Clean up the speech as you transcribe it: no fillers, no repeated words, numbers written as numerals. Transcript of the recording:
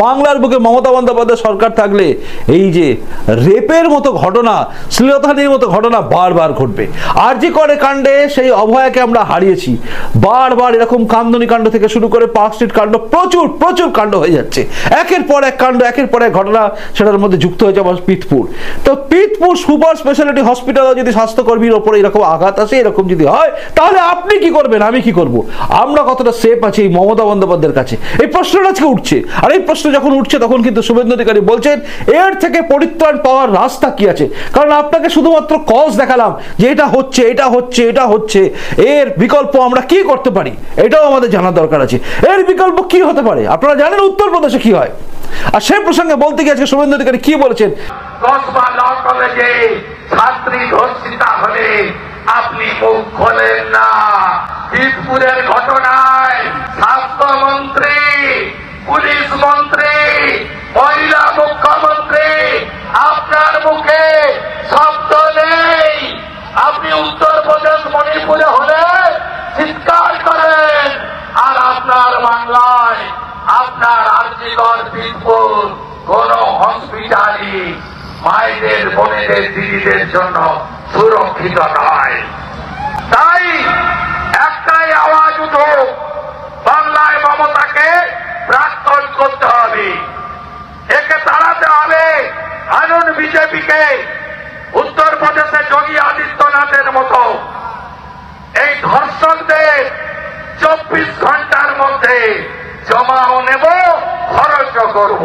বাংলার বুকে মমতা বন্দ্যোপাধ্যায় সরকার থাকলে এই যে রেপের মতো ঘটনা, শ্লীলতাহানির মতো ঘটনা বারবার ঘটবে। আরজি করে কাণ্ডে সেই অভয়াকে আমরা হারিয়েছি, বারবার এরকম কান্দনী কাণ্ড থেকে শুরু করে পার্ক স্ট্রিট কাণ্ড, প্রচুর প্রচুর কাণ্ড হয়ে যাচ্ছে, একের পর এক কাণ্ড, একের পর এক ঘটনা। সেটার মধ্যে যুক্ত হয়েছে আবার পিতপুর। তো পিতপুর সুপার স্পেশালিটি হসপিটালে যদি স্বাস্থ্যকর্মীর ওপরে এরকম আঘাত আসে, এরকম যদি হয়, তাহলে আপনি কি করবেন, আমি কি করব? আমরা কতটা সেফ আছি এই মমতা বন্দ্যোপাধ্যায়ের কাছে? এই প্রশ্নটা আজকে উঠছে। আর এই প্রশ্ন যখন উঠছে তখন কিন্তু শুভেন্দু অধিকারী বলছেন এর থেকে পরিত্রাণ পাওয়ার রাস্তা কি আছে? কারণ আপনাকে শুধুমাত্র কজ দেখালাম যে এটা হচ্ছে, এটা হচ্ছে, এটা হচ্ছে, এর বিকল্প আমরা কি করতে পারি এটাও আমাদের জানার দরকার আছে। এর বিকল্প কি হতে পারে? আপনারা জানেন উত্তরপ্রদেশে কি হয়। আর সেই প্রসঙ্গে বলতে গিয়ে আজকে শুভেন্দু অধিকারী কি বলেছেন, কসবা ল কলেজে ছাত্রী ধর্ষিতা হলে আপনি মুখ খোলেন না। পিতপুরের ঘটনায় স্বাস্থ্যমন্ত্রী, পুলিশ মন্ত্রী, মহিলা মুখ্যমন্ত্রী, আপনার মুখে শব্দ নেই। আপনি উত্তরপ্রদেশ, মণিপুরে হলে চিৎকার করেন, আর আপনার বাংলায়, আপনার আরজিকর, পিতপুর কোন হসপিটালই মায়েদের, বোনেদের, দিদিদের জন্য সুরক্ষিত নয়। তাই একটাই আওয়াজ উঠুক, বাংলায় মমতাকে প্রাক্তন করতে হবে, একে তাড়াতে হবে। আনুন বিজেপিকে উত্তরপ্রদেশে যোগী আদিত্যনাথের মতো এই ধর্ষকদের 24 ঘন্টার মধ্যে জমাও নেব, খরচ করব।